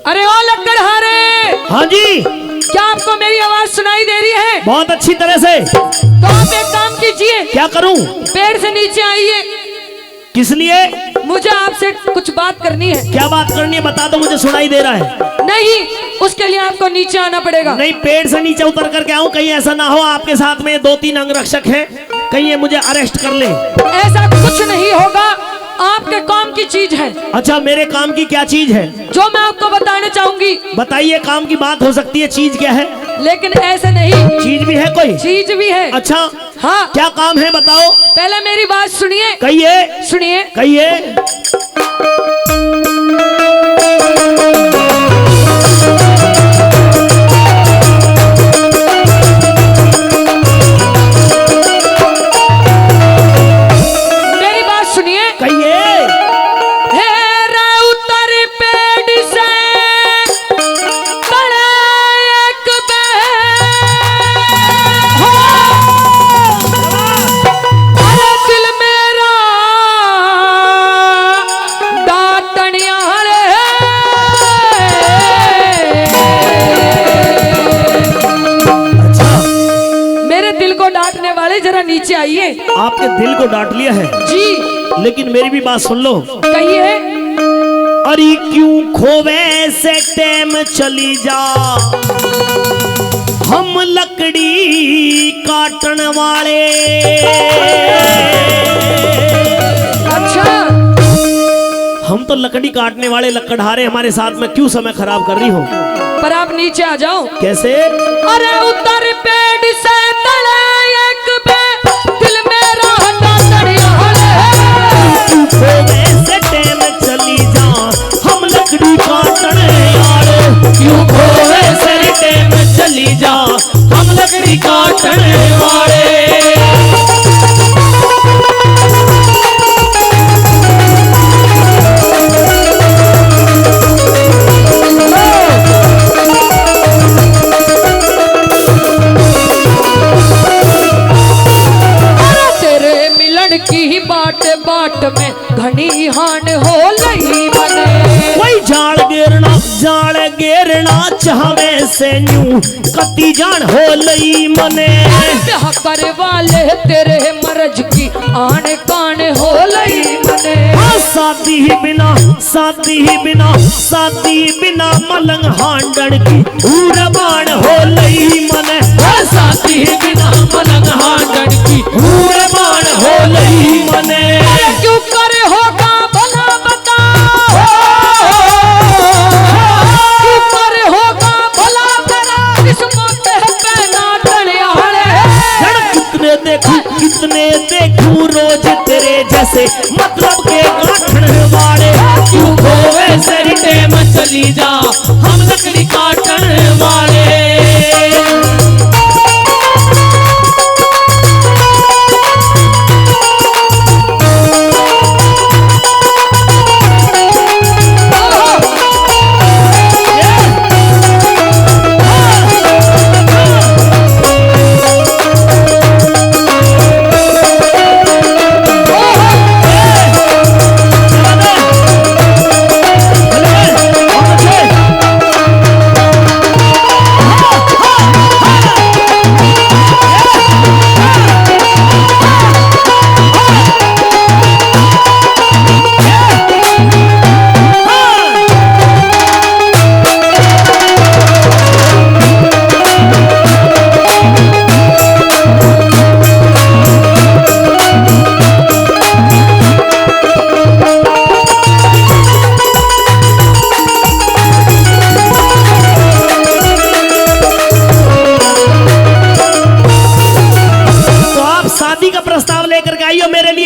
अरे ओ लकड़हारे। हाँ जी। क्या आपको मेरी आवाज सुनाई दे रही है? बहुत अच्छी तरह से। तो आप एक काम कीजिए। क्या करूं? पेड़ से नीचे आइए। किस लिए? मुझे आपसे कुछ बात करनी है। क्या बात करनी है बता दो, मुझे सुनाई दे रहा है। नहीं, उसके लिए आपको नीचे आना पड़ेगा। नहीं, पेड़ से नीचे उतर करके आऊं, कहीं ऐसा ना हो आपके साथ में 2-3 अंगरक्षक हैं, कहीं ये मुझे अरेस्ट कर ले। ऐसा कुछ नहीं होगा, आपके काम की चीज है। अच्छा, मेरे काम की क्या चीज है? जो मैं आपको बताने चाहूंगी। बताइए, काम की बात हो सकती है, चीज क्या है? लेकिन ऐसे नहीं। चीज भी है कोई? चीज भी है। अच्छा, हाँ। क्या काम है बताओ? पहले मेरी बात सुनिए। कहिए। सुनिए। कहिए। मेरी बात सुनिए। कहिए। हेरे उतर पेड़ से बड़े एक हो, अरे दिल मेरा डांटनिया रे। अच्छा, मेरे दिल को डांटने वाले जरा नीचे आइए। आपके दिल को डांट लिया है जी। लेकिन मेरी भी बात सुन लो। कहिए। अरे क्यों खोवे से टेम चली जा, हम लकड़ी काटन वाले। अच्छा, हम तो लकड़ी काटने वाले लकड़हारे, हमारे साथ में क्यों समय खराब कर रही हो? पर आप नीचे आ जाओ। कैसे? अरे उतर पेड़ से तले एक बे, दिल मेरा डांटनिया रे। खोवे से टेम चली जा, हम लकड़ी काटन वाले। क्यों खोवे से टेम चली जा, हम लकड़ी काटन वाले। की बाट बाट में घनी हान हो लही बने। कोई जाड़ गेरना चाहवे से न्यू कती जान हो लई मने। ब्याह करे वाले तेरे मरज की आन कान हो लई मने। शादी ही बिना मलंग हांडन की उड़बान हो लई मने। शादी ही बिना मलंग हांडन की उड़बान हो लई मने। क्यों करे होगा भला बताओ, क्यों करे होगा भला तेरा किस्मत है पहना टनियाले। कितने देखूं रोज तेरे जैसे मतलब के गाठन वाले। क्यों खोवे से टेम चली जा, हम लकड़ी काटन वाले।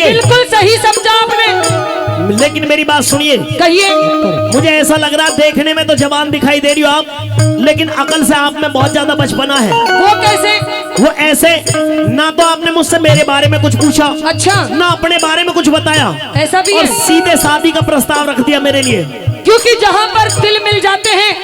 बिल्कुल सही समझा आपने। लेकिन मेरी बात सुनिए। कहिए। मुझे ऐसा लग रहा देखने में तो जवान दिखाई दे रही हो आप, लेकिन अकल से आप में बहुत ज्यादा बचपना है। वो कैसे? वो ऐसे, ना तो आपने मुझसे मेरे बारे में कुछ पूछा, अच्छा, ना अपने बारे में कुछ बताया, ऐसा भी और है? सीधे शादी का प्रस्ताव रख दिया मेरे लिए। क्योंकि जहाँ पर दिल मिल जाते हैं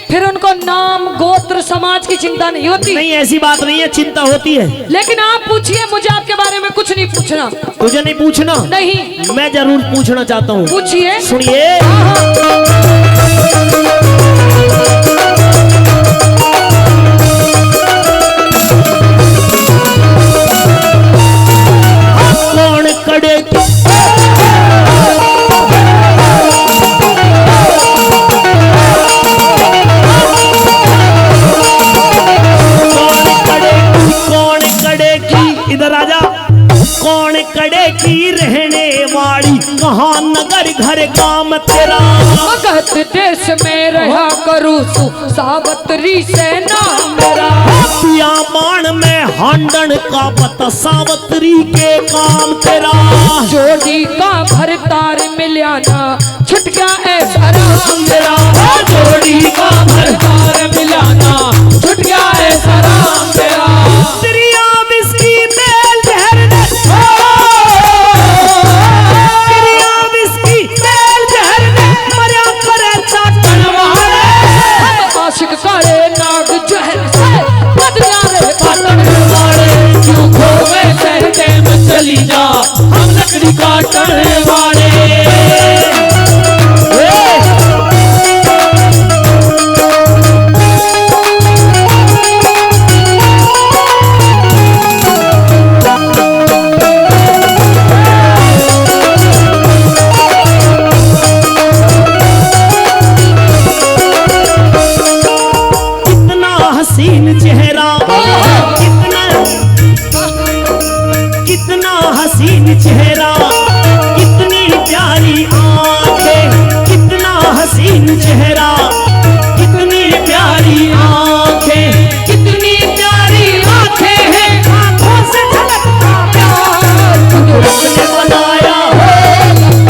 फिर उनको नाम गोत्र समाज की चिंता नहीं होती। नहीं, ऐसी बात नहीं है, चिंता होती है। लेकिन आप पूछिए, मुझे आपके बारे में कुछ नहीं पूछना। तुझे नहीं पूछना? नहीं। मैं जरूर पूछना चाहता हूँ। पूछिए। सुनिए। हाँ। है काम तेरा। मगध देश में रहा करूँ सावत्री से नाम मेरा। पिया बाण में हांडन का बता सावत्री के काम तेरा। जोड़ी का भरतार मिलाना छुट गया ऐसा राम तेरा। जोड़ी का भरतार मिलाना छुट गया ऐसा राम तेरा। त्रिया विस्की तेल जहर ने त्रिया विस्की तेल जहर ने मरिया करे चाटन वाले। हम आशिक काले नाग जहर से बदला रे काटन वाले। क्यों खोवे सहटे में चली जा हम लकड़ी काटन वाले। हसीन चेहरा कितना हसीन चेहरा कितनी प्यारी आंखें। कितना हसीन चेहरा कितनी प्यारी आंखें। कितनी प्यारी आंखें हैं आंखों से झलकता प्यार। कुदरत ने बनाया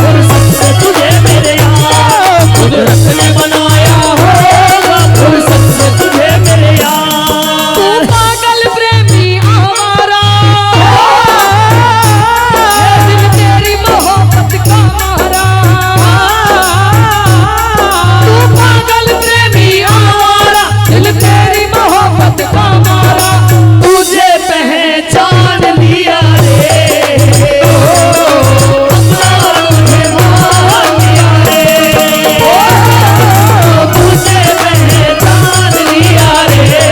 फुर्सत से तुझे मेरे यार। कुदरत ने बनाया होगा फुर्सत से तुझे मेरे यार। तू पागल प्रेमी आवारा दिल तेरी मोहब्बत का मारा। तू पागल प्रेमी आवारा दिल तेरी मोहब्बत का मारा। तुझे पहचान लिया रे अपना तुझे मान लिया रे। तुझे पहचान लिया रे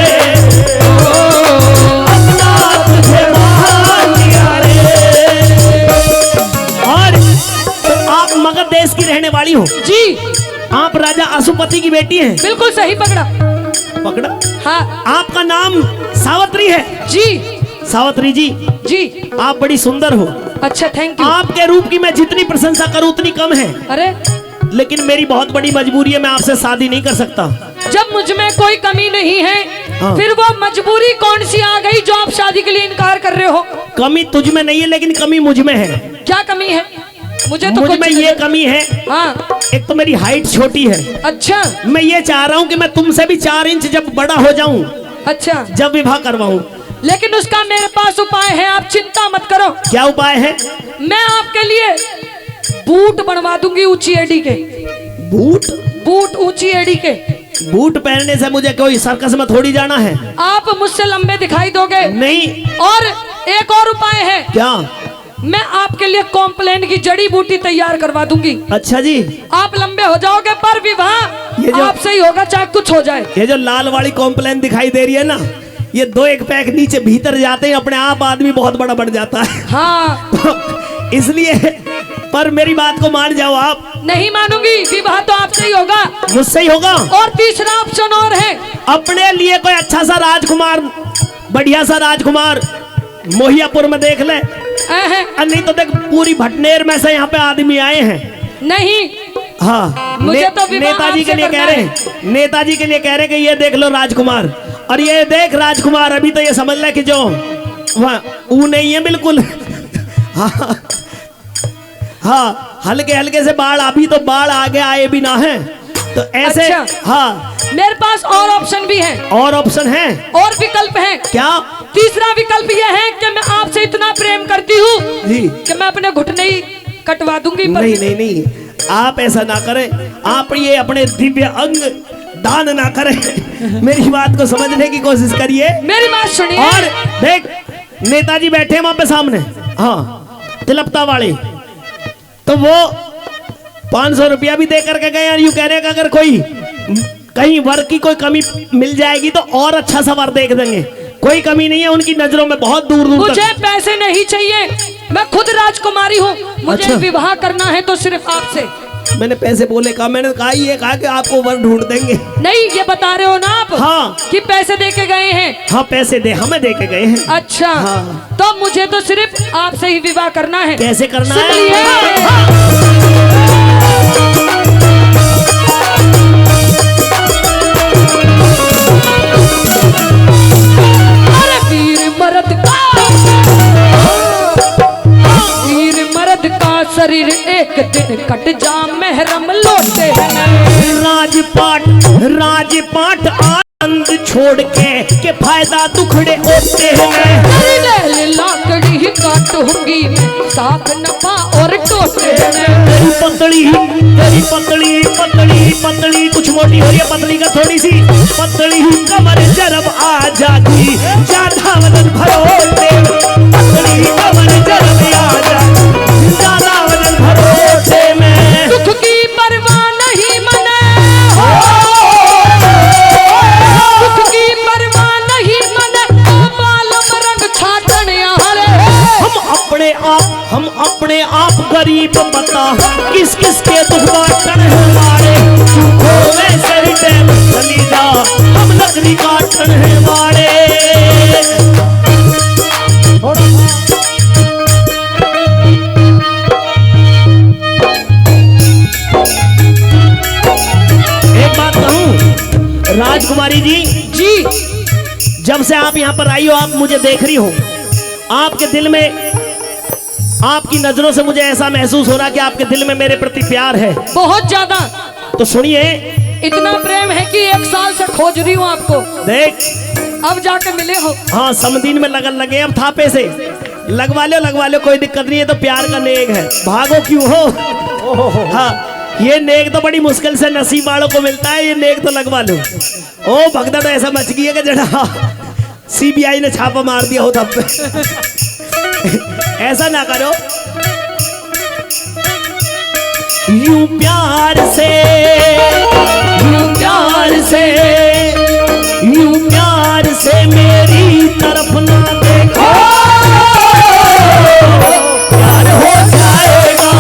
अपना तुझे मान लिया रे। और आप मगध देश की रहने वाली हो? जी आप राजा अशुपति की बेटी हैं? बिल्कुल सही पकड़ा। पकड़ा। हाँ आपका नाम सावित्री है? जी सावित्री जी जी। आप बड़ी सुंदर हो। अच्छा थैंक यू। आपके रूप की मैं जितनी प्रशंसा करूं उतनी कम है। अरे लेकिन मेरी बहुत बड़ी मजबूरी है, मैं आपसे शादी नहीं कर सकता। जब मुझ में कोई कमी नहीं है हाँ। फिर वो मजबूरी कौन सी आ गई जो आप शादी के लिए इनकार कर रहे हो? कमी तुझ में नहीं है लेकिन कमी मुझ में है। क्या कमी है? मुझे तो मुझ कुछ में ये कमी है, हाँ एक तो मेरी हाइट छोटी है। अच्छा मैं ये चाह रहा हूँ कि मैं तुमसे भी 4 इंच जब बड़ा हो जाऊं अच्छा। जब विवाह करवाऊं। लेकिन उसका मेरे पास उपाय है, आप चिंता मत करो। क्या उपाय है? मैं आपके लिए बूट बनवा दूंगी ऊंची एड़ी के। बूट? बूट ऊंची एड़ी के। बूट पहनने से मुझे कोई सर्कस में थोड़ी जाना है। आप मुझसे लंबे दिखाई दोगे। नहीं। और एक और उपाय है। क्या? मैं आपके लिए कॉम्प्लेन की जड़ी बूटी तैयार करवा दूंगी। अच्छा जी। आप लंबे हो जाओगे पर विवाह ये जो आपसे ही होगा चाहे कुछ हो जाए। ये जो लाल वाली कॉम्प्लेन दिखाई दे रही है ना, ये 2-1 पैक नीचे भीतर जाते हैं अपने आप आदमी बहुत बड़ा बढ़ जाता है। हाँ इसलिए पर मेरी बात को मान जाओ आप। नहीं मानूंगी, विवाह तो आपसे ही होगा। मुझसे ही होगा। और तीसरा ऑप्शन और है। अपने लिए कोई अच्छा सा राजकुमार, बढ़िया सा राजकुमार मोहियापुर में देख ले। नहीं तो देख पूरी भटनेर में से यहाँ पे आदमी आए हैं। नहीं हाँ मुझे तो नेताजी के लिए कह रहे हैं, नेताजी के लिए कह रहे कि ये देख लो राजकुमार। और ये देख राजकुमार अभी तो ये समझ ले कि जो वो नहीं है बिल्कुल। हाँ हाँ हल्के हल्के से बाढ़, अभी तो बाढ़ आगे आए भी ना है तो ऐसे। अच्छा। हाँ मेरे पास और ऑप्शन भी है। और ऑप्शन है? और विकल्प है। क्या? तीसरा विकल्प यह है कि मैं आपसे इतना प्रेम करती हूँ जी कि मैं अपने घुटने ही कटवा दूंगी। पर नहीं नहीं नहीं, आप ऐसा ना करें। आप ये अपने दिव्य अंग दान ना करें। मेरी बात को समझने की कोशिश करिए। मेरी बात सुनिए। और देख नेताजी बैठे हैं वहां पे सामने, हाँ तिलपता वाले, तो वो 500 रुपया भी दे करके गए। और यूं कह रहे हैं कि अगर कोई कहीं वर की कोई कमी मिल जाएगी तो और अच्छा सा वर देख देंगे। कोई कमी नहीं है उनकी नजरों में, बहुत दूर दूर मुझे पैसे नहीं चाहिए, मैं खुद राजकुमारी हूँ। मुझे अच्छा। विवाह करना है तो सिर्फ आपसे। मैंने पैसे बोले कहा, मैंने कहा ये कहा कि आपको वर ढूंढ देंगे। नहीं ये बता रहे हो ना आप? हाँ कि पैसे दे के गए हैं। हाँ पैसे दे, हमें दे के गए हैं। अच्छा हाँ। तो मुझे तो सिर्फ आपसे ही विवाह करना है। कैसे करना सुन है? लिए। दिन कट जा महरम लौटे राजपाट आनंद छोड़ के फायदा दुखड़े होते हैं। लाकड़ी ही काटूंगी साग नफा और टोटे तेरी पतली कुछ मोटी हो रही है, पतली का थोड़ी सी पतली कमर जरब आ जाती ज्यादा वजन भरोटे पतली कमर जरब आ जाती ज्यादा वजन भरोटे में दुख की परवाह नहीं मने दुख की परवाह नहीं मने मालूम रंग छाटन यारे हम अपने आप गरीब बता किस किस के दुख बांटन हमारे दुखों में सही टाइम चली जा हम लकड़ी काटन है मारे। एक बात कहूं राजकुमारी जी, जब से आप यहाँ पर आई हो, आप मुझे देख रही हो, आपके दिल में, आपकी नजरों से मुझे ऐसा महसूस हो रहा कि आपके दिल में मेरे प्रति प्यार है बहुत ज्यादा। तो सुनिए, इतना प्रेम है कि 1 साल से खोज रही हूँ आपको, देख अब जाके मिले हो। हाँ, समदीन में लगन लगे अब थापे से लगवा लो कोई दिक्कत नहीं है, तो प्यार का नेक है, भागो क्यों हो। हाँ, ये नेक तो बड़ी मुश्किल से नसीब वालों को मिलता है, ये नेक तो लगवा लो। ओ भगदा तो ऐसा मच गई है कि जड़ा CBI ने छापा मार दिया हो तब पे। ऐसा ना करो, यूं प्यार से मेरी तरफ ना देखो, प्यार हो जाएगा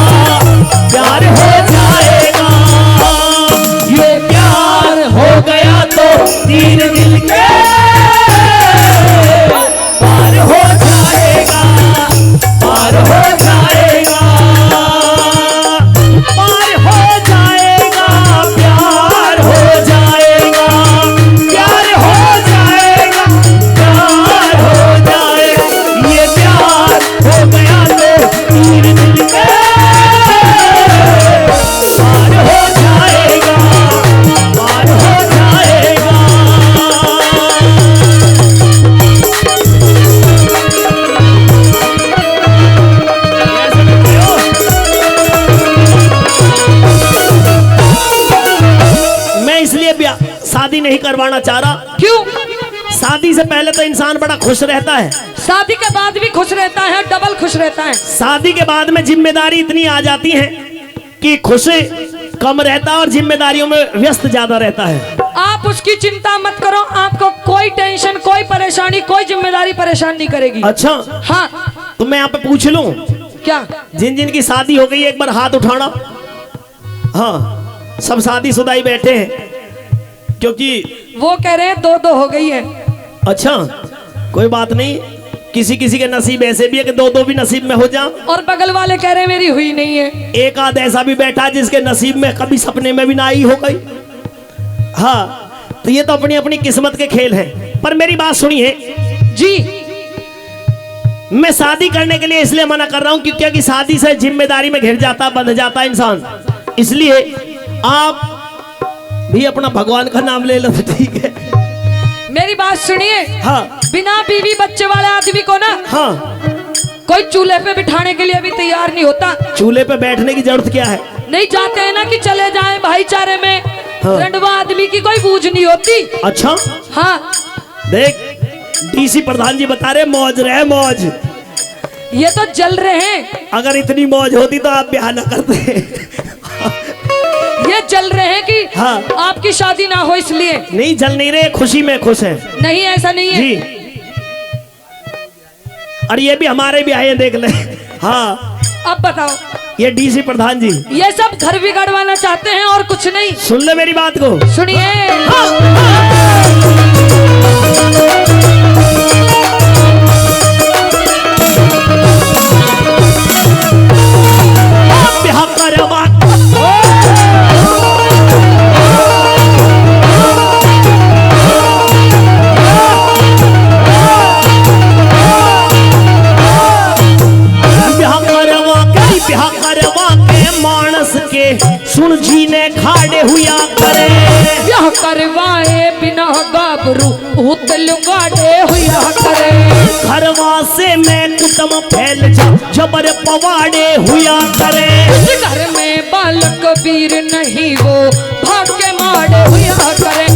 ये प्यार हो गया तो तीर दिल के पार हो जाएगा प्यार हो जाएगा ये प्यार हो गया तो तीर दिल के पार हो जाएगा शादी नहीं करवाना चाह रहा। क्यों? शादी से पहले तो इंसान बड़ा खुश रहता है, शादी के बाद भी खुश रहता है, डबल खुश रहता है। शादी के बाद में जिम्मेदारी इतनी आ जाती है कि खुश कम रहता है और जिम्मेदारियों में व्यस्त ज्यादा रहता है। आप उसकी चिंता मत करो, आपको कोई टेंशन, कोई परेशानी, कोई जिम्मेदारी परेशान नहीं करेगी। अच्छा हाँ, तो मैं यहाँ पे पूछ लूं, क्या जिन जिन की शादी हो गई एक बार हाथ उठाना। हाँ, सब शादीशुदा ही बैठे हैं क्योंकि वो कह रहे हैं 2-2 हो गई है। अच्छा, कोई बात नहीं, किसी किसी के नसीब ऐसे भी है कि 2-2 भी नसीब में हो जा। और बगल वाले कह रहे हैं मेरी हुई नहीं है। एक आध ऐसा भी बैठा जिसके नसीब में कभी सपने में भी ना आई हो गई। हाँ, तो ये तो अपनी अपनी किस्मत के खेल हैं। पर मेरी बात सुनिए जी, मैं शादी करने के लिए इसलिए मना कर रहा हूं क्योंकि शादी से जिम्मेदारी में घिर जाता, बंध जाता इंसान। इसलिए आप भी अपना भगवान का नाम ले लो, ठीक है। मेरी बात सुनिए। हाँ, बिना बीवी बच्चे वाले आदमी को ना, हाँ, कोई चूल्हे पे बिठाने के लिए भी तैयार नहीं होता। चूल्हे पे बैठने की जरूरत क्या है? नहीं चाहते हैं ना कि चले जाएं भाईचारे में। हाँ। रंडवा आदमी की कोई बूझ नहीं होती। अच्छा, हाँ, देख डीसी प्रधान जी बता रहे मौज रहे, मौज। ये तो जल रहे हैं। अगर इतनी मौज होती तो आप ब्याह न करते। ये जल रहे हैं कि हाँ, आपकी शादी ना हो इसलिए। नहीं, जल नहीं रहे, खुशी में खुश है। नहीं, ऐसा नहीं है जी। और ये भी हमारे भी आए, देख ले। हाँ, अब बताओ, ये डीसी प्रधान जी ये सब घर बिगाड़वाना चाहते हैं और कुछ नहीं। सुन ले मेरी बात को, सुनिए। हरवाए बिना गाबरू उतल गाड़े हुआ करे। घरवा से मैं कुटुम फैल जा जबर पवाड़े हुआ करे। घर में बालक वीर नहीं वो भाग के मारे हुआ करे।